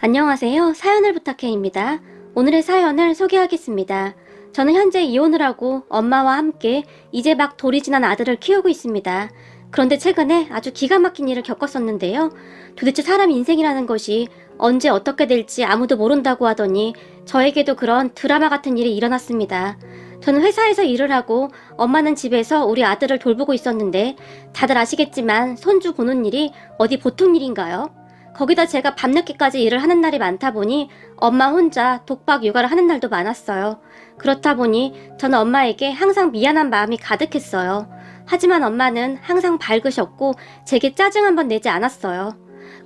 안녕하세요. 사연을 부탁해입니다. 오늘의 사연을 소개하겠습니다. 저는 현재 이혼을 하고 엄마와 함께 이제 막 돌이 지난 아들을 키우고 있습니다. 그런데 최근에 아주 기가 막힌 일을 겪었었는데요. 도대체 사람 인생이라는 것이 언제 어떻게 될지 아무도 모른다고 하더니 저에게도 그런 드라마 같은 일이 일어났습니다. 저는 회사에서 일을 하고 엄마는 집에서 우리 아들을 돌보고 있었는데 다들 아시겠지만 손주 보는 일이 어디 보통 일인가요? 거기다 제가 밤늦게까지 일을 하는 날이 많다 보니 엄마 혼자 독박 육아를 하는 날도 많았어요. 그렇다 보니 저는 엄마에게 항상 미안한 마음이 가득했어요. 하지만 엄마는 항상 밝으셨고 제게 짜증 한 번 내지 않았어요.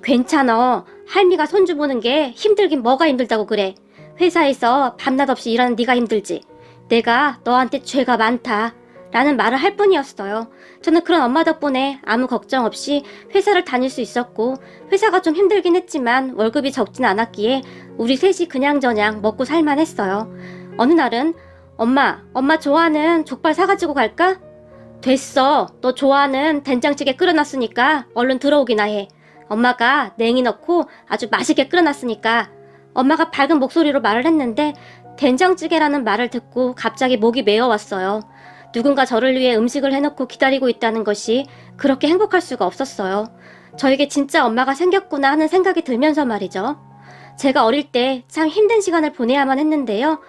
괜찮아. 할미가 손주 보는 게 힘들긴 뭐가 힘들다고 그래. 회사에서 밤낮 없이 일하는 네가 힘들지. 내가 너한테 죄가 많다. 라는 말을 할 뿐이었어요. 저는 그런 엄마 덕분에 아무 걱정 없이 회사를 다닐 수 있었고 회사가 좀 힘들긴 했지만 월급이 적진 않았기에 우리 셋이 그냥저냥 먹고 살만했어요. 어느 날은 엄마 좋아하는 족발 사가지고 갈까? 됐어. 너 좋아하는 된장찌개 끓여놨으니까 얼른 들어오기나 해. 엄마가 냉이 넣고 아주 맛있게 끓여놨으니까. 엄마가 밝은 목소리로 말을 했는데 된장찌개라는 말을 듣고 갑자기 목이 메어왔어요. 누군가 저를 위해 음식을 해놓고 기다리고 있다는 것이 그렇게 행복할 수가 없었어요. 저에게 진짜 엄마가 생겼구나 하는 생각이 들면서 말이죠. 제가 어릴 때 참 힘든 시간을 보내야만 했는데요.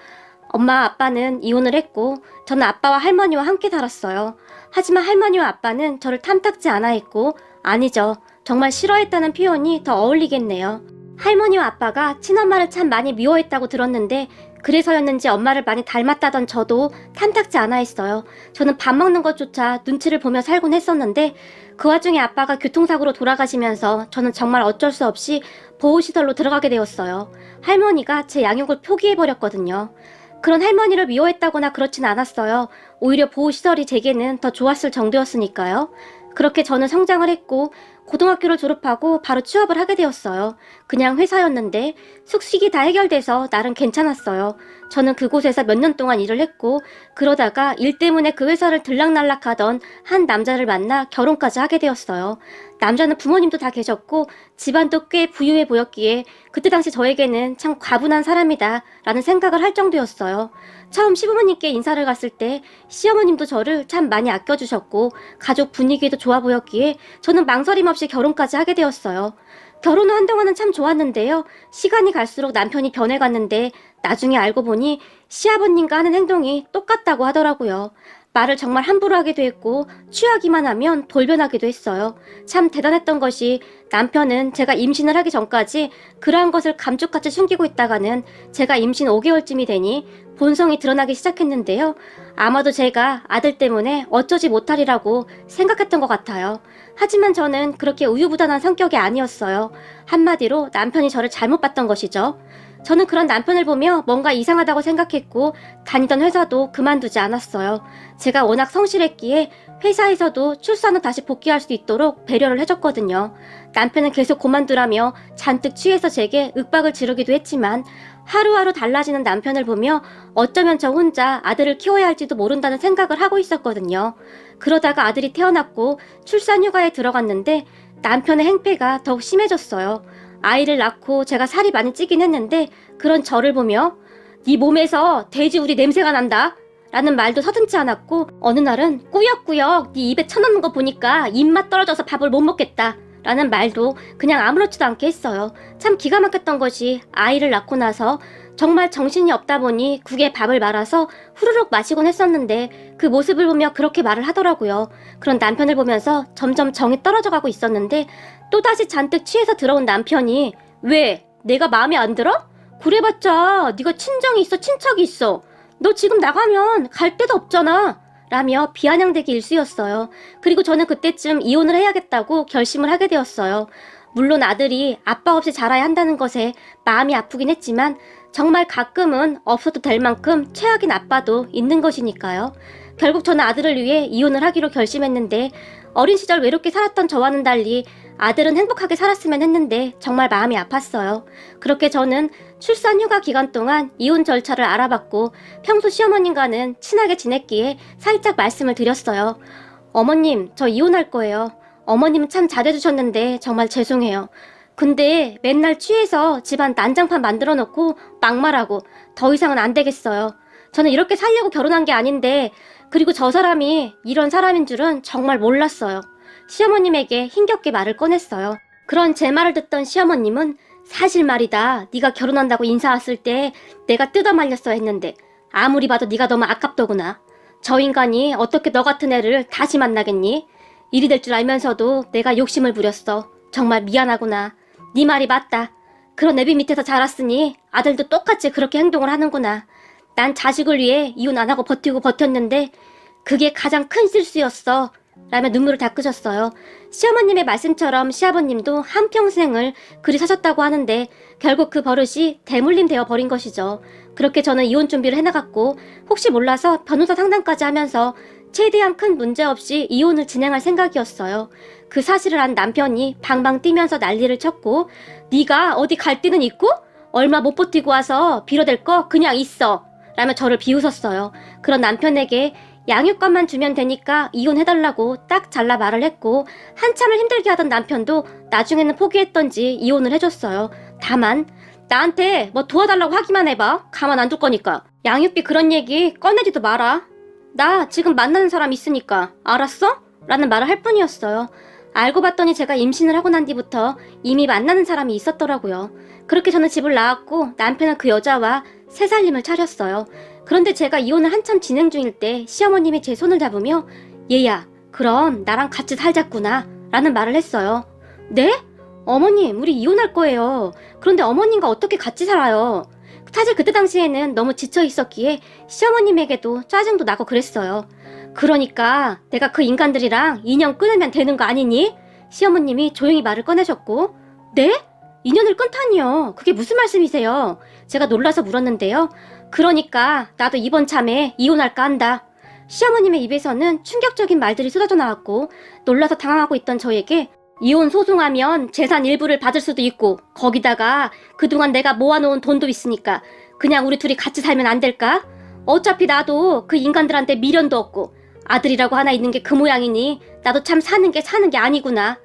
엄마 아빠는 이혼을 했고 저는 아빠와 할머니와 함께 살았어요. 하지만 할머니와 아빠는 저를 탐탁지 않아 했고 아니죠. 정말 싫어했다는 표현이 더 어울리겠네요. 할머니와 아빠가 친엄마를 참 많이 미워했다고 들었는데 그래서였는지 엄마를 많이 닮았다던 저도 탐탁지 않아 했어요. 저는 밥 먹는 것조차 눈치를 보며 살곤 했었는데 그 와중에 아빠가 교통사고로 돌아가시면서 저는 정말 어쩔 수 없이 보호시설로 들어가게 되었어요. 할머니가 제 양육을 포기해버렸거든요. 그런 할머니를 미워했다거나 그렇진 않았어요. 오히려 보호시설이 제게는 더 좋았을 정도였으니까요. 그렇게 저는 성장을 했고 고등학교를 졸업하고 바로 취업을 하게 되었어요. 그냥 회사였는데 숙식이 다 해결돼서 나름 괜찮았어요. 저는 그곳에서 몇 년 동안 일을 했고 그러다가 일 때문에 그 회사를 들락날락하던 한 남자를 만나 결혼까지 하게 되었어요. 남자는 부모님도 다 계셨고 집안도 꽤 부유해 보였기에 그때 당시 저에게는 참 과분한 사람이다 라는 생각을 할 정도였어요. 처음 시부모님께 인사를 갔을 때 시어머님도 저를 참 많이 아껴주셨고 가족 분위기도 좋아 보였기에 저는 망설임 없이 결혼까지 하게 되었어요. 결혼 후 한동안은 참 좋았는데요. 시간이 갈수록 남편이 변해갔는데 나중에 알고 보니 시아버님과 하는 행동이 똑같다고 하더라고요. 말을 정말 함부로 하기도 했고 취하기만 하면 돌변하기도 했어요. 참 대단했던 것이 남편은 제가 임신을 하기 전까지 그러한 것을 감쪽같이 숨기고 있다가는 제가 임신 5개월쯤이 되니 본성이 드러나기 시작했는데요. 아마도 제가 아들 때문에 어쩌지 못하리라고 생각했던 것 같아요. 하지만 저는 그렇게 우유부단한 성격이 아니었어요. 한마디로 남편이 저를 잘못 봤던 것이죠. 저는 그런 남편을 보며 뭔가 이상하다고 생각했고 다니던 회사도 그만두지 않았어요. 제가 워낙 성실했기에 회사에서도 출산 후 다시 복귀할 수 있도록 배려를 해줬거든요. 남편은 계속 그만두라며 잔뜩 취해서 제게 윽박을 지르기도 했지만 하루하루 달라지는 남편을 보며 어쩌면 저 혼자 아들을 키워야 할지도 모른다는 생각을 하고 있었거든요. 그러다가 아들이 태어났고 출산 휴가에 들어갔는데 남편의 행패가 더욱 심해졌어요. 아이를 낳고 제가 살이 많이 찌긴 했는데 그런 저를 보며 네 몸에서 돼지우리 냄새가 난다 라는 말도 서슴지 않았고 어느 날은 꾸역꾸역 네 입에 쳐넣는 거 보니까 입맛 떨어져서 밥을 못 먹겠다 라는 말도 그냥 아무렇지도 않게 했어요. 참 기가 막혔던 것이 아이를 낳고 나서 정말 정신이 없다 보니 국에 밥을 말아서 후루룩 마시곤 했었는데 그 모습을 보며 그렇게 말을 하더라고요. 그런 남편을 보면서 점점 정이 떨어져 가고 있었는데 또다시 잔뜩 취해서 들어온 남편이 왜? 내가 마음에 안 들어? 그래봤자 네가 친정이 있어 친척이 있어. 너 지금 나가면 갈 데도 없잖아. 라며 비아냥대기 일쑤였어요. 그리고 저는 그때쯤 이혼을 해야겠다고 결심을 하게 되었어요. 물론 아들이 아빠 없이 자라야 한다는 것에 마음이 아프긴 했지만 정말 가끔은 없어도 될 만큼 최악인 아빠도 있는 것이니까요. 결국 저는 아들을 위해 이혼을 하기로 결심했는데 어린 시절 외롭게 살았던 저와는 달리 아들은 행복하게 살았으면 했는데 정말 마음이 아팠어요. 그렇게 저는 출산 휴가 기간 동안 이혼 절차를 알아봤고 평소 시어머님과는 친하게 지냈기에 살짝 말씀을 드렸어요. 어머님, 저 이혼할 거예요. 어머님은 참 잘해주셨는데 정말 죄송해요. 근데 맨날 취해서 집안 난장판 만들어 놓고 막말하고 더 이상은 안 되겠어요. 저는 이렇게 살려고 결혼한 게 아닌데, 그리고 저 사람이 이런 사람인 줄은 정말 몰랐어요. 시어머님에게 힘겹게 말을 꺼냈어요. 그런 제 말을 듣던 시어머님은 사실 말이다. 네가 결혼한다고 인사 왔을 때 내가 뜯어말렸어야 했는데 아무리 봐도 네가 너무 아깝더구나. 저 인간이 어떻게 너 같은 애를 다시 만나겠니? 일이 될 줄 알면서도 내가 욕심을 부렸어. 정말 미안하구나. 네 말이 맞다. 그런 애비 밑에서 자랐으니 아들도 똑같이 그렇게 행동을 하는구나. 난 자식을 위해 이혼 안 하고 버티고 버텼는데 그게 가장 큰 실수였어. 라며 눈물을 닦으셨어요. 시어머님의 말씀처럼 시아버님도 한평생을 그리 사셨다고 하는데 결국 그 버릇이 대물림 되어 버린 것이죠. 그렇게 저는 이혼 준비를 해나갔고 혹시 몰라서 변호사 상담까지 하면서 최대한 큰 문제 없이 이혼을 진행할 생각이었어요. 그 사실을 안 남편이 방방 뛰면서 난리를 쳤고 네가 어디 갈 데는 있고? 얼마 못 버티고 와서 빌어댈 거 그냥 있어. 라며 저를 비웃었어요. 그런 남편에게 양육권만 주면 되니까 이혼해달라고 딱 잘라 말을 했고 한참을 힘들게 하던 남편도 나중에는 포기했던지 이혼을 해줬어요. 다만 나한테 뭐 도와달라고 하기만 해봐. 가만 안 둘 거니까. 양육비 그런 얘기 꺼내지도 마라. 나 지금 만나는 사람 있으니까 알았어? 라는 말을 할 뿐이었어요. 알고 봤더니 제가 임신을 하고 난 뒤부터 이미 만나는 사람이 있었더라고요. 그렇게 저는 집을 나왔고 남편은 그 여자와 새 살림을 차렸어요. 그런데 제가 이혼을 한참 진행 중일 때 시어머님이 제 손을 잡으며 얘야, 그럼 나랑 같이 살자꾸나 라는 말을 했어요. 네? 어머님, 우리 이혼할 거예요. 그런데 어머님과 어떻게 같이 살아요? 사실 그때 당시에는 너무 지쳐 있었기에 시어머님에게도 짜증도 나고 그랬어요. 그러니까 내가 그 인간들이랑 인연 끊으면 되는 거 아니니? 시어머님이 조용히 말을 꺼내셨고 네? 인연을 끊다니요. 그게 무슨 말씀이세요? 제가 놀라서 물었는데요. 그러니까 나도 이번 참에 이혼할까 한다. 시어머님의 입에서는 충격적인 말들이 쏟아져 나왔고 놀라서 당황하고 있던 저에게 이혼 소송하면 재산 일부를 받을 수도 있고 거기다가 그동안 내가 모아놓은 돈도 있으니까 그냥 우리 둘이 같이 살면 안 될까? 어차피 나도 그 인간들한테 미련도 없고 아들이라고 하나 있는 게 그 모양이니 나도 참 사는 게 아니구나.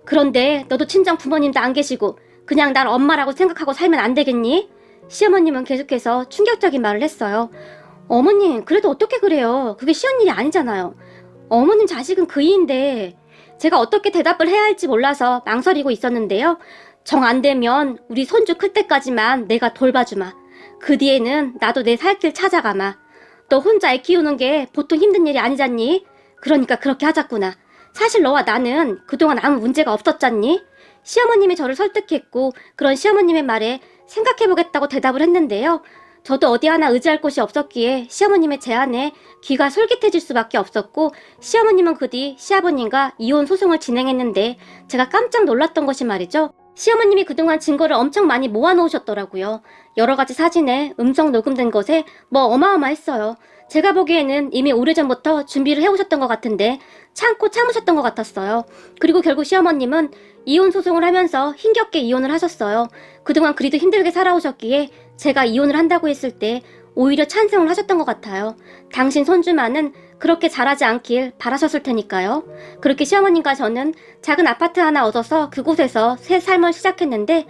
그런데 너도 친정 부모님도 안 계시고 그냥 날 엄마라고 생각하고 살면 안 되겠니? 시어머님은 계속해서 충격적인 말을 했어요. 어머님, 그래도 어떻게 그래요? 그게 쉬운 일이 아니잖아요. 어머님 자식은 그이인데 제가 어떻게 대답을 해야 할지 몰라서 망설이고 있었는데요. 정 안 되면 우리 손주 클 때까지만 내가 돌봐주마. 그 뒤에는 나도 내 살 길 찾아가마. 너 혼자 애 키우는 게 보통 힘든 일이 아니잖니? 그러니까 그렇게 하자꾸나. 사실 너와 나는 그동안 아무 문제가 없었잖니? 시어머님이 저를 설득했고 그런 시어머님의 말에 생각해보겠다고 대답을 했는데요. 저도 어디 하나 의지할 곳이 없었기에 시어머님의 제안에 귀가 솔깃해질 수밖에 없었고 시어머님은 그 뒤 시아버님과 이혼 소송을 진행했는데 제가 깜짝 놀랐던 것이 말이죠. 시어머님이 그동안 증거를 엄청 많이 모아놓으셨더라고요. 여러 가지 사진에 음성 녹음된 것에 뭐 어마어마했어요. 제가 보기에는 이미 오래전부터 준비를 해오셨던 것 같은데 참고 참으셨던 것 같았어요. 그리고 결국 시어머님은 이혼 소송을 하면서 힘겹게 이혼을 하셨어요. 그동안 그리도 힘들게 살아오셨기에 제가 이혼을 한다고 했을 때 오히려 찬성을 하셨던 것 같아요. 당신 손주만은 그렇게 잘하지 않길 바라셨을 테니까요. 그렇게 시어머님과 저는 작은 아파트 하나 얻어서 그곳에서 새 삶을 시작했는데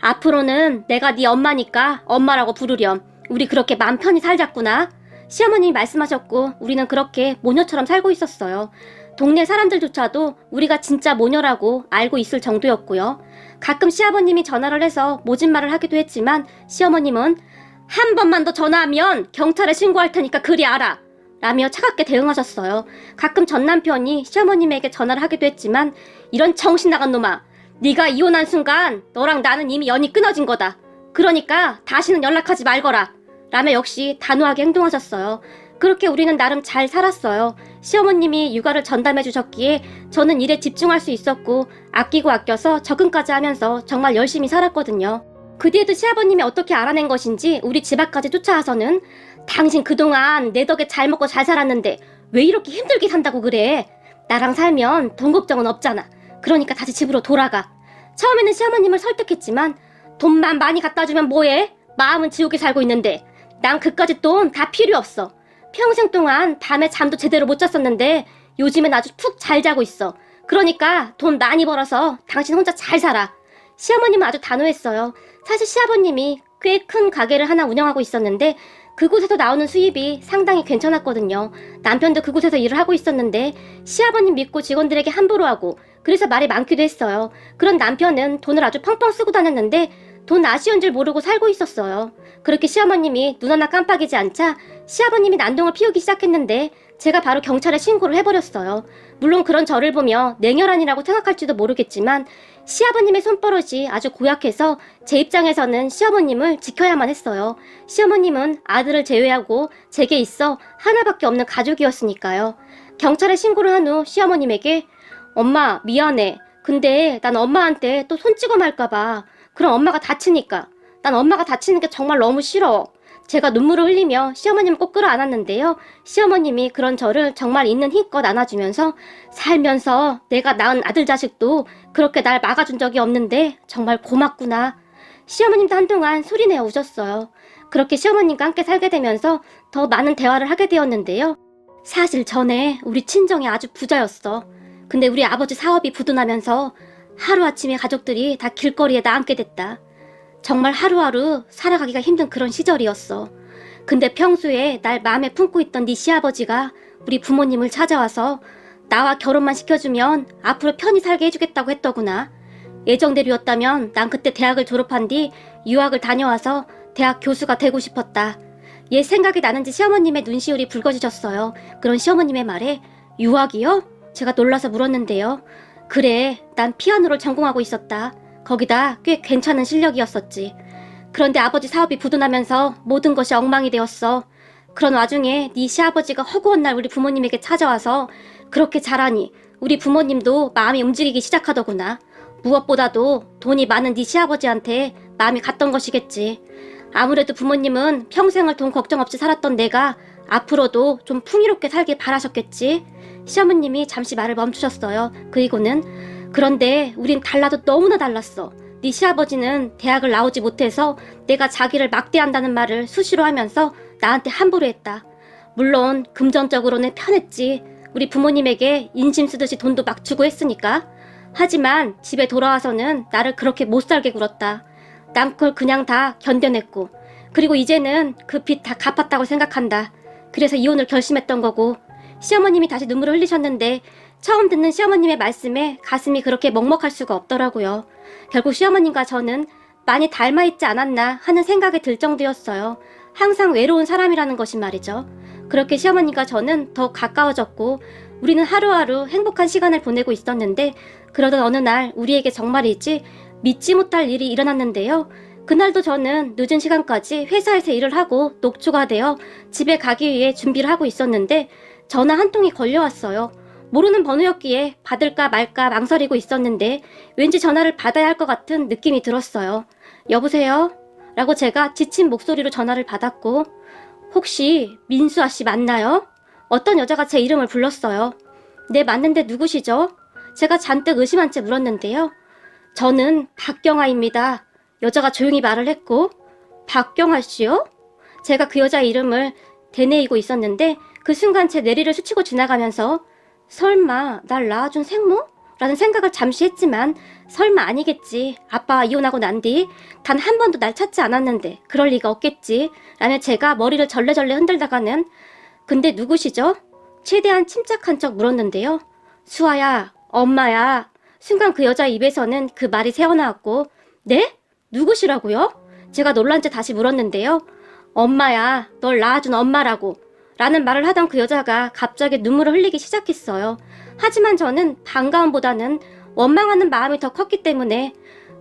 앞으로는 내가 네 엄마니까 엄마라고 부르렴. 우리 그렇게 맘 편히 살자꾸나. 시어머님이 말씀하셨고 우리는 그렇게 모녀처럼 살고 있었어요. 동네 사람들조차도 우리가 진짜 모녀라고 알고 있을 정도였고요. 가끔 시아버님이 전화를 해서 모진 말을 하기도 했지만 시어머님은 한 번만 더 전화하면 경찰에 신고할 테니까 그리 알아 라며 차갑게 대응하셨어요. 가끔 전 남편이 시어머님에게 전화를 하기도 했지만 이런 정신 나간 놈아, 네가 이혼한 순간 너랑 나는 이미 연이 끊어진 거다. 그러니까 다시는 연락하지 말거라 라며 역시 단호하게 행동하셨어요. 그렇게 우리는 나름 잘 살았어요. 시어머님이 육아를 전담해 주셨기에 저는 일에 집중할 수 있었고 아끼고 아껴서 적응까지 하면서 정말 열심히 살았거든요. 그 뒤에도 시아버님이 어떻게 알아낸 것인지 우리 집 앞까지 쫓아와서는 당신 그동안 내 덕에 잘 먹고 잘 살았는데 왜 이렇게 힘들게 산다고 그래? 나랑 살면 돈 걱정은 없잖아. 그러니까 다시 집으로 돌아가. 처음에는 시어머님을 설득했지만 돈만 많이 갖다 주면 뭐해? 마음은 지옥에 살고 있는데 난 그까짓 돈 다 필요 없어. 평생 동안 밤에 잠도 제대로 못 잤었는데 요즘엔 아주 푹 잘 자고 있어. 그러니까 돈 많이 벌어서 당신 혼자 잘 살아. 시어머님은 아주 단호했어요. 사실 시아버님이 꽤 큰 가게를 하나 운영하고 있었는데 그곳에서 나오는 수입이 상당히 괜찮았거든요. 남편도 그곳에서 일을 하고 있었는데 시아버님 믿고 직원들에게 함부로 하고 그래서 말이 많기도 했어요. 그런 남편은 돈을 아주 펑펑 쓰고 다녔는데 돈 아쉬운 줄 모르고 살고 있었어요. 그렇게 시어머님이 눈 하나 깜빡이지 않자 시아버님이 난동을 피우기 시작했는데 제가 바로 경찰에 신고를 해버렸어요. 물론 그런 저를 보며 냉혈한이라고 생각할지도 모르겠지만 시아버님의 손버릇이 아주 고약해서 제 입장에서는 시어머님을 지켜야만 했어요. 시어머님은 아들을 제외하고 제게 있어 하나밖에 없는 가족이었으니까요. 경찰에 신고를 한 후 시어머님에게 엄마 미안해. 근데 난 엄마한테 또 손 찍어 말까봐. 그럼 엄마가 다치니까. 난 엄마가 다치는 게 정말 너무 싫어. 제가 눈물을 흘리며 시어머님을 꼭 끌어안았는데요. 시어머님이 그런 저를 정말 있는 힘껏 안아주면서 살면서 내가 낳은 아들 자식도 그렇게 날 막아준 적이 없는데 정말 고맙구나. 시어머님도 한동안 소리내어 우셨어요. 그렇게 시어머님과 함께 살게 되면서 더 많은 대화를 하게 되었는데요. 사실 전에 우리 친정이 아주 부자였어. 근데 우리 아버지 사업이 부도나면서 하루아침에 가족들이 다 길거리에 나앉게 됐다. 정말 하루하루 살아가기가 힘든 그런 시절이었어. 근데 평소에 날 마음에 품고 있던 네 시아버지가 우리 부모님을 찾아와서 나와 결혼만 시켜주면 앞으로 편히 살게 해주겠다고 했더구나. 예정대로였다면 난 그때 대학을 졸업한 뒤 유학을 다녀와서 대학 교수가 되고 싶었다. 옛 생각이 나는지 시어머님의 눈시울이 붉어지셨어요. 그런 시어머님의 말에 유학이요? 제가 놀라서 물었는데요. 그래, 난 피아노를 전공하고 있었다. 거기다 꽤 괜찮은 실력이었었지. 그런데 아버지 사업이 부도나면서 모든 것이 엉망이 되었어. 그런 와중에 네 시아버지가 허구한 날 우리 부모님에게 찾아와서 그렇게 잘하니 우리 부모님도 마음이 움직이기 시작하더구나. 무엇보다도 돈이 많은 네 시아버지한테 마음이 갔던 것이겠지. 아무래도 부모님은 평생을 돈 걱정 없이 살았던 내가 앞으로도 좀 풍요롭게 살길 바라셨겠지. 시어머님이 잠시 말을 멈추셨어요. 그리고는 그런데 우린 달라도 너무나 달랐어. 네 시아버지는 대학을 나오지 못해서 내가 자기를 막대한다는 말을 수시로 하면서 나한테 함부로 했다. 물론 금전적으로는 편했지. 우리 부모님에게 인심 쓰듯이 돈도 막 주고 했으니까. 하지만 집에 돌아와서는 나를 그렇게 못살게 굴었다. 난 그걸 그냥 다 견뎌냈고 그리고 이제는 그 빚 다 갚았다고 생각한다. 그래서 이혼을 결심했던 거고. 시어머님이 다시 눈물을 흘리셨는데 처음 듣는 시어머님의 말씀에 가슴이 그렇게 먹먹할 수가 없더라고요. 결국 시어머님과 저는 많이 닮아있지 않았나 하는 생각이 들 정도였어요. 항상 외로운 사람이라는 것이 말이죠. 그렇게 시어머님과 저는 더 가까워졌고 우리는 하루하루 행복한 시간을 보내고 있었는데 그러던 어느 날 우리에게 정말이지 믿지 못할 일이 일어났는데요. 그날도 저는 늦은 시간까지 회사에서 일을 하고 녹초가 되어 집에 가기 위해 준비를 하고 있었는데 전화 한 통이 걸려왔어요. 모르는 번호였기에 받을까 말까 망설이고 있었는데 왠지 전화를 받아야 할 것 같은 느낌이 들었어요. 여보세요? 라고 제가 지친 목소리로 전화를 받았고 혹시 민수 아씨 맞나요? 어떤 여자가 제 이름을 불렀어요. 네, 맞는데 누구시죠? 제가 잔뜩 의심한 채 물었는데요. 저는 박경아입니다. 여자가 조용히 말을 했고 박경아 씨요? 제가 그 여자 이름을 되뇌이고 있었는데 그 순간 제 내리를 스치고 지나가면서 설마 날 낳아준 생모? 라는 생각을 잠시 했지만 설마 아니겠지. 아빠와 이혼하고 난 뒤 단 한 번도 날 찾지 않았는데 그럴 리가 없겠지. 라며 제가 머리를 절레절레 흔들다가는 근데 누구시죠? 최대한 침착한 척 물었는데요. 수아야, 엄마야. 순간 그 여자 입에서는 그 말이 새어나왔고 네? 누구시라고요? 제가 놀란 채 다시 물었는데요. 엄마야, 널 낳아준 엄마라고. 라는 말을 하던 그 여자가 갑자기 눈물을 흘리기 시작했어요. 하지만 저는 반가움보다는 원망하는 마음이 더 컸기 때문에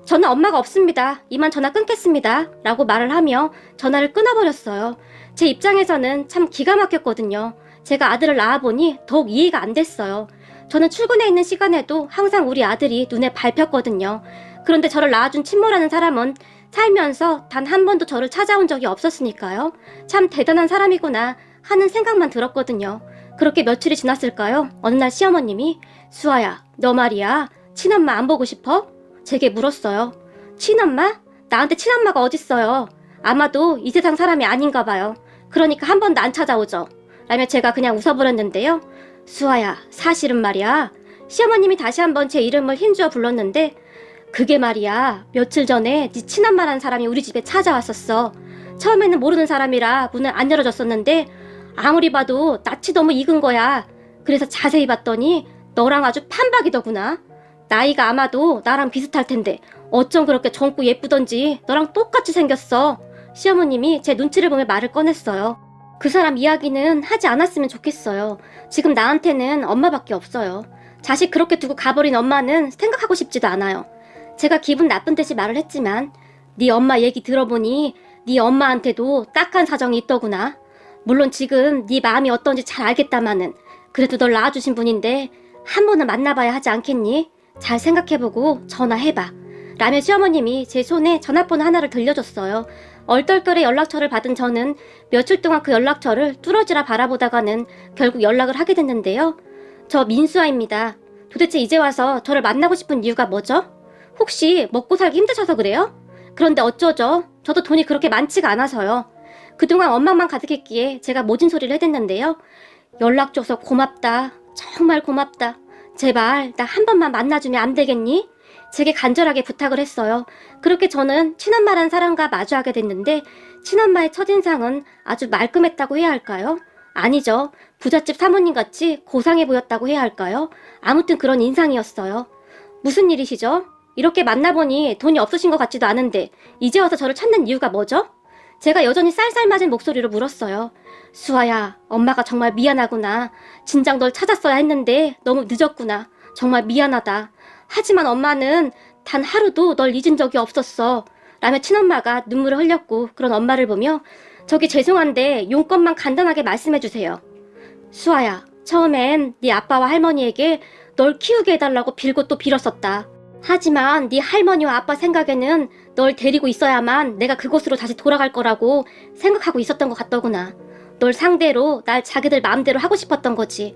저는 엄마가 없습니다. 이만 전화 끊겠습니다. 라고 말을 하며 전화를 끊어버렸어요. 제 입장에서는 참 기가 막혔거든요. 제가 아들을 낳아보니 더욱 이해가 안 됐어요. 저는 출근해 있는 시간에도 항상 우리 아들이 눈에 밟혔거든요. 그런데 저를 낳아준 친모라는 사람은 살면서 단 한 번도 저를 찾아온 적이 없었으니까요. 참 대단한 사람이구나 하는 생각만 들었거든요. 그렇게 며칠이 지났을까요? 어느 날 시어머님이 수아야, 너 말이야 친엄마 안 보고 싶어? 제게 물었어요. 친엄마? 나한테 친엄마가 어딨어요. 아마도 이 세상 사람이 아닌가 봐요. 그러니까 한 번도 안 찾아오죠. 라며 제가 그냥 웃어버렸는데요. 수아야, 사실은 말이야. 시어머님이 다시 한번 제 이름을 힘주어 불렀는데 그게 말이야, 며칠 전에 네 친엄마라는 사람이 우리 집에 찾아왔었어. 처음에는 모르는 사람이라 문을 안 열어줬었는데 아무리 봐도 낯이 너무 익은 거야. 그래서 자세히 봤더니 너랑 아주 판박이더구나. 나이가 아마도 나랑 비슷할 텐데 어쩜 그렇게 젊고 예쁘던지 너랑 똑같이 생겼어. 시어머님이 제 눈치를 보며 말을 꺼냈어요. 그 사람 이야기는 하지 않았으면 좋겠어요. 지금 나한테는 엄마밖에 없어요. 자식 그렇게 두고 가버린 엄마는 생각하고 싶지도 않아요. 제가 기분 나쁜 듯이 말을 했지만 네 엄마 얘기 들어보니 네 엄마한테도 딱한 사정이 있더구나. 물론 지금 네 마음이 어떤지 잘 알겠다마는 그래도 널 낳아주신 분인데 한 번은 만나봐야 하지 않겠니? 잘 생각해보고 전화해봐. 라며 시어머님이 제 손에 전화번호 하나를 들려줬어요. 얼떨결에 연락처를 받은 저는 며칠 동안 그 연락처를 뚫어지라 바라보다가는 결국 연락을 하게 됐는데요. 저 민수아입니다. 도대체 이제 와서 저를 만나고 싶은 이유가 뭐죠? 혹시 먹고 살기 힘드셔서 그래요? 그런데 어쩌죠? 저도 돈이 그렇게 많지가 않아서요. 그동안 원망만 가득했기에 제가 모진 소리를 해댔는데요. 연락 줘서 고맙다. 정말 고맙다. 제발 나 한 번만 만나주면 안 되겠니? 제게 간절하게 부탁을 했어요. 그렇게 저는 친엄마란 사람과 마주하게 됐는데 친엄마의 첫인상은 아주 말끔했다고 해야 할까요? 아니죠. 부잣집 사모님같이 고상해 보였다고 해야 할까요? 아무튼 그런 인상이었어요. 무슨 일이시죠? 이렇게 만나보니 돈이 없으신 것 같지도 않은데 이제 와서 저를 찾는 이유가 뭐죠? 제가 여전히 쌀쌀 맞은 목소리로 물었어요. 수아야, 엄마가 정말 미안하구나. 진작 널 찾았어야 했는데 너무 늦었구나. 정말 미안하다. 하지만 엄마는 단 하루도 널 잊은 적이 없었어. 라며 친엄마가 눈물을 흘렸고 그런 엄마를 보며 저기 죄송한데 용건만 간단하게 말씀해주세요. 수아야, 처음엔 네 아빠와 할머니에게 널 키우게 해달라고 빌고 또 빌었었다. 하지만 네 할머니와 아빠 생각에는 널 데리고 있어야만 내가 그곳으로 다시 돌아갈 거라고 생각하고 있었던 것 같더구나. 널 상대로 날 자기들 마음대로 하고 싶었던 거지.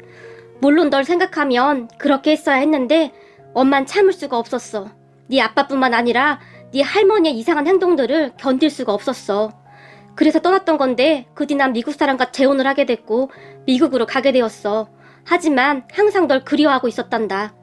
물론 널 생각하면 그렇게 했어야 했는데 엄만 참을 수가 없었어. 네 아빠뿐만 아니라 네 할머니의 이상한 행동들을 견딜 수가 없었어. 그래서 떠났던 건데 그 뒤 난 미국 사람과 재혼을 하게 됐고 미국으로 가게 되었어. 하지만 항상 널 그리워하고 있었단다.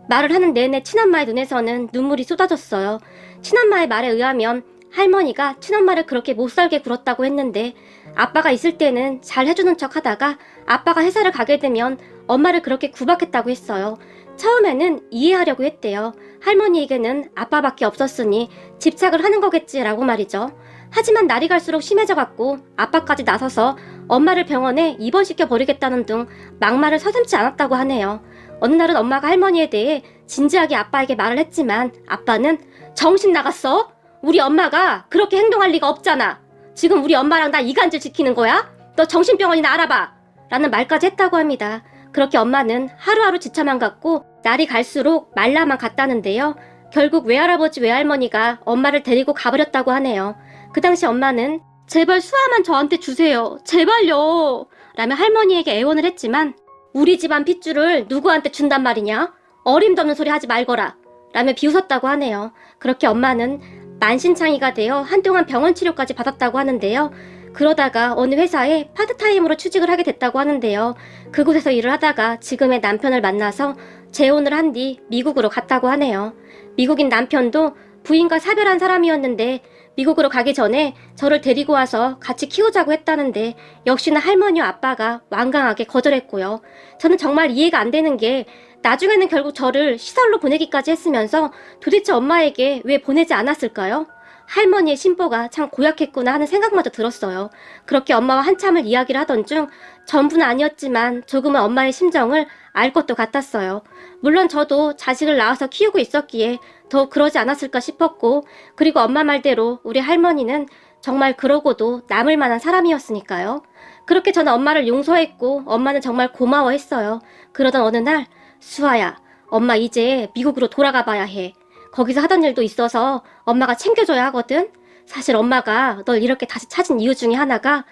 말을 하는 내내 친엄마의 눈에서는 눈물이 쏟아졌어요. 친엄마의 말에 의하면 할머니가 친엄마를 그렇게 못살게 굴었다고 했는데 아빠가 있을 때는 잘 해주는 척 하다가 아빠가 회사를 가게 되면 엄마를 그렇게 구박했다고 했어요. 처음에는 이해하려고 했대요. 할머니에게는 아빠밖에 없었으니 집착을 하는 거겠지라고 말이죠. 하지만 날이 갈수록 심해져갔고 아빠까지 나서서 엄마를 병원에 입원시켜버리겠다는 등 막말을 서슴지 않았다고 하네요. 어느 날은 엄마가 할머니에 대해 진지하게 아빠에게 말을 했지만 아빠는 정신 나갔어? 우리 엄마가 그렇게 행동할 리가 없잖아. 지금 우리 엄마랑 나 이간질 지키는 거야? 너 정신병원이나 알아봐. 라는 말까지 했다고 합니다. 그렇게 엄마는 하루하루 지쳐만 갔고 날이 갈수록 말라만 갔다는데요. 결국 외할아버지 외할머니가 엄마를 데리고 가버렸다고 하네요. 그 당시 엄마는 제발 수아만 저한테 주세요. 제발요. 라며 할머니에게 애원을 했지만 우리 집안 핏줄을 누구한테 준단 말이냐? 어림도 없는 소리 하지 말거라. 라며 비웃었다고 하네요. 그렇게 엄마는 만신창이가 되어 한동안 병원 치료까지 받았다고 하는데요. 그러다가 어느 회사에 파트타임으로 취직을 하게 됐다고 하는데요. 그곳에서 일을 하다가 지금의 남편을 만나서 재혼을 한 뒤 미국으로 갔다고 하네요. 미국인 남편도 부인과 사별한 사람이었는데 미국으로 가기 전에 저를 데리고 와서 같이 키우자고 했다는데 역시나 할머니와 아빠가 완강하게 거절했고요. 저는 정말 이해가 안 되는 게 나중에는 결국 저를 시설로 보내기까지 했으면서 도대체 엄마에게 왜 보내지 않았을까요? 할머니의 심보가 참 고약했구나 하는 생각마저 들었어요. 그렇게 엄마와 한참을 이야기를 하던 중 전부는 아니었지만 조금은 엄마의 심정을 알 것도 같았어요. 물론 저도 자식을 낳아서 키우고 있었기에 더 그러지 않았을까 싶었고 그리고 엄마 말대로 우리 할머니는 정말 그러고도 남을 만한 사람이었으니까요. 그렇게 저는 엄마를 용서했고 엄마는 정말 고마워했어요. 그러던 어느 날 수아야, 엄마 이제 미국으로 돌아가 봐야 해. 거기서 하던 일도 있어서 엄마가 챙겨줘야 하거든. 사실 엄마가 널 이렇게 다시 찾은 이유 중에 하나가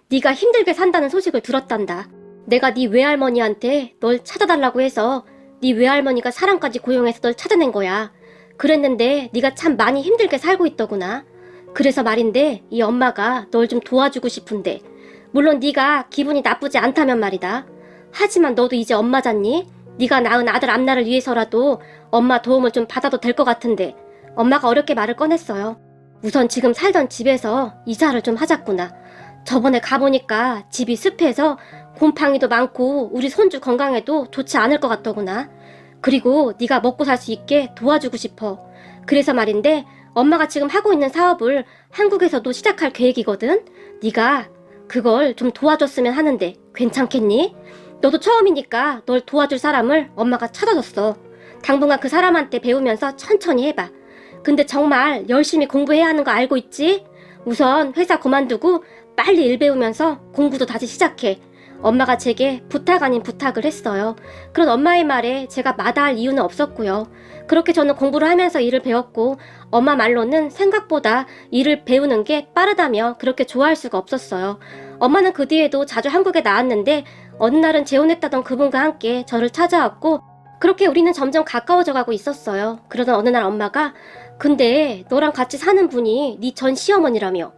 네가 힘들게 산다는 소식을 들었단다. 내가 네 외할머니한테 널 찾아달라고 해서 네 외할머니가 사람까지 고용해서 널 찾아낸 거야. 그랬는데 네가 참 많이 힘들게 살고 있더구나. 그래서 말인데 이 엄마가 널 좀 도와주고 싶은데 물론 네가 기분이 나쁘지 않다면 말이다. 하지만 너도 이제 엄마잖니? 네가 낳은 아들 앞날을 위해서라도 엄마 도움을 좀 받아도 될 것 같은데 엄마가 어렵게 말을 꺼냈어요. 우선 지금 살던 집에서 이사를 좀 하자꾸나. 저번에 가보니까 집이 습해서 곰팡이도 많고 우리 손주 건강에도 좋지 않을 것 같더구나. 그리고 네가 먹고 살 수 있게 도와주고 싶어. 그래서 말인데 엄마가 지금 하고 있는 사업을 한국에서도 시작할 계획이거든. 네가 그걸 좀 도와줬으면 하는데 괜찮겠니? 너도 처음이니까 널 도와줄 사람을 엄마가 찾아줬어. 당분간 그 사람한테 배우면서 천천히 해봐. 근데 정말 열심히 공부해야 하는 거 알고 있지? 우선 회사 그만두고 빨리 일 배우면서 공부도 다시 시작해. 엄마가 제게 부탁 아닌 부탁을 했어요. 그런 엄마의 말에 제가 마다할 이유는 없었고요. 그렇게 저는 공부를 하면서 일을 배웠고 엄마 말로는 생각보다 일을 배우는 게 빠르다며 그렇게 좋아할 수가 없었어요. 엄마는 그 뒤에도 자주 한국에 나왔는데 어느 날은 재혼했다던 그분과 함께 저를 찾아왔고 그렇게 우리는 점점 가까워져 가고 있었어요. 그러던 어느 날 엄마가 근데 너랑 같이 사는 분이 네 전 시어머니라며.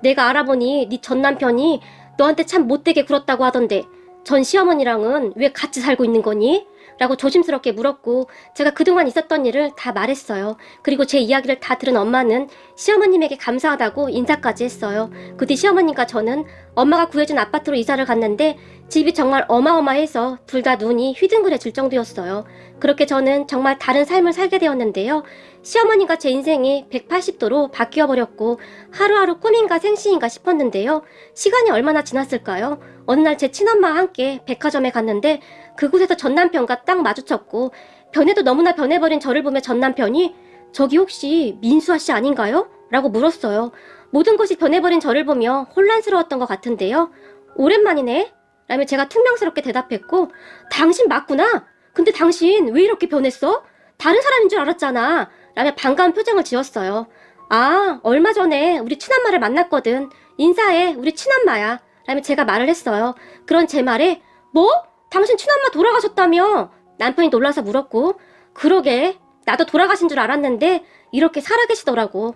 내가 알아보니 네 전 남편이 너한테 참 못되게 굴었다고 하던데 전 시어머니랑은 왜 같이 살고 있는 거니? 라고 조심스럽게 물었고 제가 그동안 있었던 일을 다 말했어요. 그리고 제 이야기를 다 들은 엄마는 시어머님에게 감사하다고 인사까지 했어요. 그 뒤 시어머님과 저는 엄마가 구해준 아파트로 이사를 갔는데 집이 정말 어마어마해서 둘 다 눈이 휘둥그레질 정도였어요. 그렇게 저는 정말 다른 삶을 살게 되었는데요. 시어머니가 제 인생이 180도로 바뀌어버렸고 하루하루 꿈인가 생시인가 싶었는데요. 시간이 얼마나 지났을까요? 어느 날 제 친엄마와 함께 백화점에 갔는데 그곳에서 전 남편과 딱 마주쳤고 변해도 너무나 변해버린 저를 보며 전 남편이 저기 혹시 민수아 씨 아닌가요? 라고 물었어요. 모든 것이 변해버린 저를 보며 혼란스러웠던 것 같은데요. 오랜만이네? 라며 제가 퉁명스럽게 대답했고 당신 맞구나? 근데 당신 왜 이렇게 변했어? 다른 사람인 줄 알았잖아. 라며 반가운 표정을 지었어요. 아, 얼마 전에 우리 친엄마를 만났거든. 인사해, 우리 친엄마야. 라며 제가 말을 했어요. 그런 제 말에 뭐? 당신 친엄마 돌아가셨다며? 남편이 놀라서 물었고 그러게 나도 돌아가신 줄 알았는데 이렇게 살아계시더라고.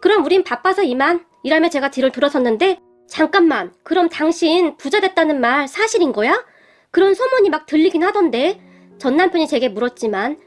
그럼 우린 바빠서 이만. 이라며 제가 뒤를 들어섰는데 잠깐만, 그럼 당신 부자 됐다는 말 사실인 거야? 그런 소문이 막 들리긴 하던데. 전 남편이 제게 물었지만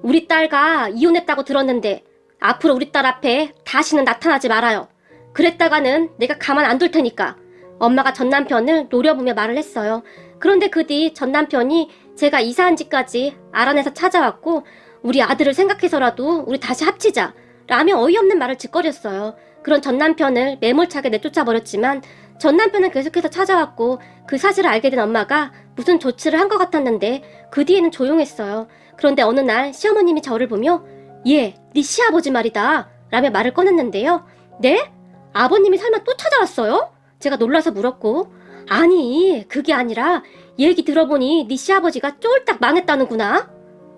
우리 딸과 이혼했다고 들었는데 앞으로 우리 딸 앞에 다시는 나타나지 말아요. 그랬다가는 내가 가만 안 둘 테니까. 엄마가 전 남편을 노려보며 말을 했어요. 그런데 그 뒤 전 남편이 제가 이사한 집까지 알아내서 찾아왔고 우리 아들을 생각해서라도 우리 다시 합치자 라며 어이없는 말을 짓거렸어요. 그런 전 남편을 매몰차게 내쫓아버렸지만 전 남편은 계속해서 찾아왔고 그 사실을 알게 된 엄마가 무슨 조치를 한 것 같았는데 그 뒤에는 조용했어요. 그런데 어느 날 시어머님이 저를 보며 얘, 네 시아버지 말이다 라며 말을 꺼냈는데요. 네? 아버님이 설마 또 찾아왔어요? 제가 놀라서 물었고 아니 그게 아니라 얘기 들어보니 네 시아버지가 쫄딱 망했다는구나.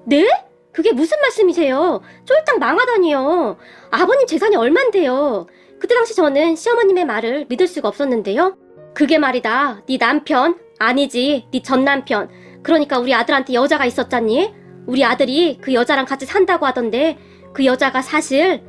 네? 그게 무슨 말씀이세요? 쫄딱 망하다니요. 아버님 재산이 얼만데요. 그때 당시 저는 시어머님의 말을 믿을 수가 없었는데요. 그게 말이다. 네 남편 아니지 네 전 남편. 그러니까 우리 아들한테 여자가 있었잖니. 우리 아들이 그 여자랑 같이 산다고 하던데 그 여자가 사실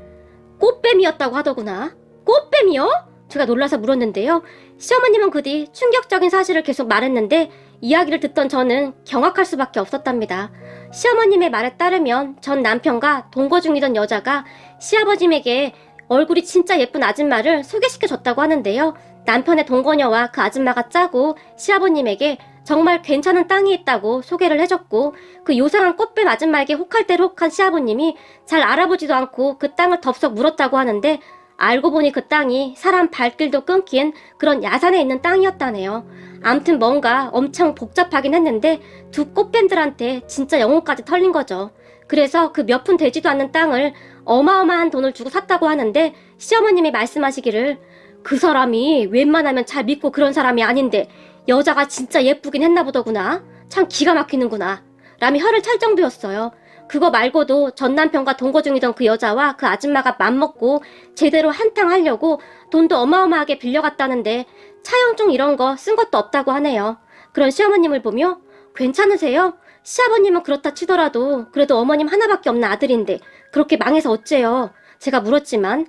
꽃뱀이었다고 하더구나. 꽃뱀이요? 제가 놀라서 물었는데요. 시어머님은 그 뒤 충격적인 사실을 계속 말했는데 이야기를 듣던 저는 경악할 수밖에 없었답니다. 시어머님의 말에 따르면 전 남편과 동거 중이던 여자가 시아버님에게 얼굴이 진짜 예쁜 아줌마를 소개시켜줬다고 하는데요. 남편의 동거녀와 그 아줌마가 짜고 시아버님에게 정말 괜찮은 땅이 있다고 소개를 해줬고 그 요상한 꽃뱀 아줌마에게 혹할 대로 혹한 시아버님이 잘 알아보지도 않고 그 땅을 덥석 물었다고 하는데 알고 보니 그 땅이 사람 발길도 끊긴 그런 야산에 있는 땅이었다네요. 암튼 뭔가 엄청 복잡하긴 했는데 두 꽃뱀들한테 진짜 영혼까지 털린 거죠. 그래서 그 몇 푼 되지도 않는 땅을 어마어마한 돈을 주고 샀다고 하는데 시어머님이 말씀하시기를 그 사람이 웬만하면 잘 믿고 그런 사람이 아닌데 여자가 진짜 예쁘긴 했나 보더구나. 참 기가 막히는구나. 라며 혀를 찰 정도였어요. 그거 말고도 전 남편과 동거 중이던 그 여자와 그 아줌마가 맘먹고 제대로 한탕 하려고 돈도 어마어마하게 빌려갔다는데 차용증 이런 거 쓴 것도 없다고 하네요. 그런 시어머님을 보며 괜찮으세요? 시아버님은 그렇다 치더라도 그래도 어머님 하나밖에 없는 아들인데 그렇게 망해서 어째요? 제가 물었지만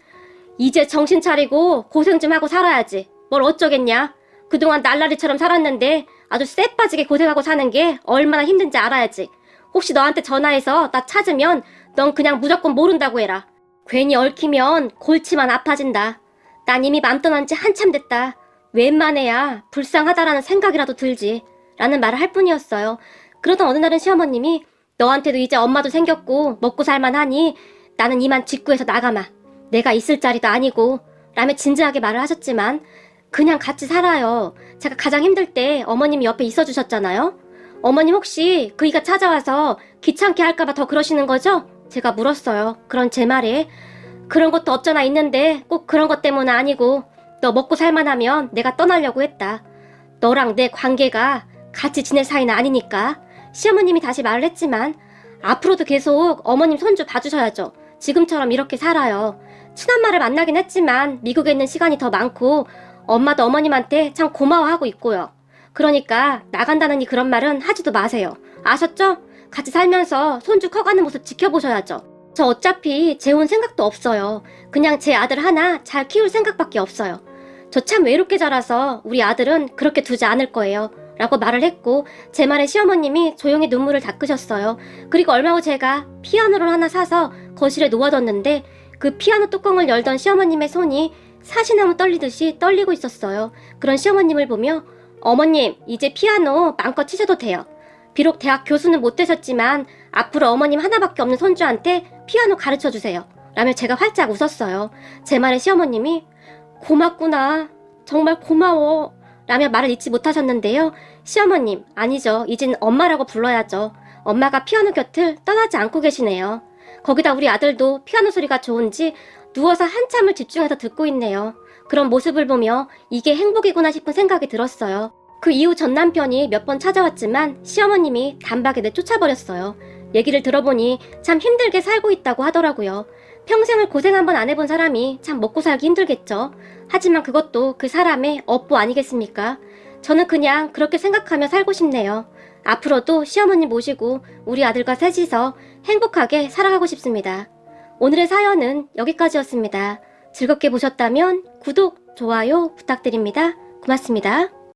이제 정신 차리고 고생 좀 하고 살아야지. 뭘 어쩌겠냐? 그동안 날라리처럼 살았는데 아주 쎄빠지게 고생하고 사는 게 얼마나 힘든지 알아야지. 혹시 너한테 전화해서 나 찾으면 넌 그냥 무조건 모른다고 해라. 괜히 얽히면 골치만 아파진다. 난 이미 맘 떠난 지 한참 됐다. 웬만해야 불쌍하다라는 생각이라도 들지. 라는 말을 할 뿐이었어요. 그러던 어느 날은 시어머님이 너한테도 이제 엄마도 생겼고 먹고 살만하니 나는 이만 직구해서 나가마. 내가 있을 자리도 아니고 라며 진지하게 말을 하셨지만 그냥 같이 살아요. 제가 가장 힘들 때 어머님이 옆에 있어주셨잖아요. 어머님 혹시 그이가 찾아와서 귀찮게 할까봐 더 그러시는 거죠? 제가 물었어요. 그런 제 말에 그런 것도 없잖아 있는데 꼭 그런 것 때문은 아니고 너 먹고 살만하면 내가 떠나려고 했다. 너랑 내 관계가 같이 지낼 사이는 아니니까. 시어머님이 다시 말을 했지만 앞으로도 계속 어머님 손주 봐주셔야죠. 지금처럼 이렇게 살아요. 친엄마를 만나긴 했지만 미국에 있는 시간이 더 많고 엄마도 어머님한테 참 고마워하고 있고요. 그러니까 나간다느니 그런 말은 하지도 마세요. 아셨죠? 같이 살면서 손주 커가는 모습 지켜보셔야죠. 저 어차피 재혼 생각도 없어요. 그냥 제 아들 하나 잘 키울 생각밖에 없어요. 저 참 외롭게 자라서 우리 아들은 그렇게 두지 않을 거예요. 라고 말을 했고 제 말에 시어머님이 조용히 눈물을 닦으셨어요. 그리고 얼마 후 제가 피아노를 하나 사서 거실에 놓아뒀는데 그 피아노 뚜껑을 열던 시어머님의 손이 사시나무 떨리듯이 떨리고 있었어요. 그런 시어머님을 보며 어머님 이제 피아노 마음껏 치셔도 돼요. 비록 대학 교수는 못 되셨지만 앞으로 어머님 하나밖에 없는 손주한테 피아노 가르쳐주세요. 라며 제가 활짝 웃었어요. 제 말에 시어머님이 고맙구나. 정말 고마워. 라며 말을 잊지 못하셨는데요. 시어머님, 아니죠. 이젠 엄마라고 불러야죠. 엄마가 피아노 곁을 떠나지 않고 계시네요. 거기다 우리 아들도 피아노 소리가 좋은지 누워서 한참을 집중해서 듣고 있네요. 그런 모습을 보며 이게 행복이구나 싶은 생각이 들었어요. 그 이후 전 남편이 몇 번 찾아왔지만 시어머님이 단박에 내쫓아버렸어요. 얘기를 들어보니 참 힘들게 살고 있다고 하더라고요. 평생을 고생 한번 안 해본 사람이 참 먹고 살기 힘들겠죠. 하지만 그것도 그 사람의 업보 아니겠습니까? 저는 그냥 그렇게 생각하며 살고 싶네요. 앞으로도 시어머님 모시고 우리 아들과 셋이서 행복하게 살아가고 싶습니다. 오늘의 사연은 여기까지였습니다. 즐겁게 보셨다면 구독, 좋아요 부탁드립니다. 고맙습니다.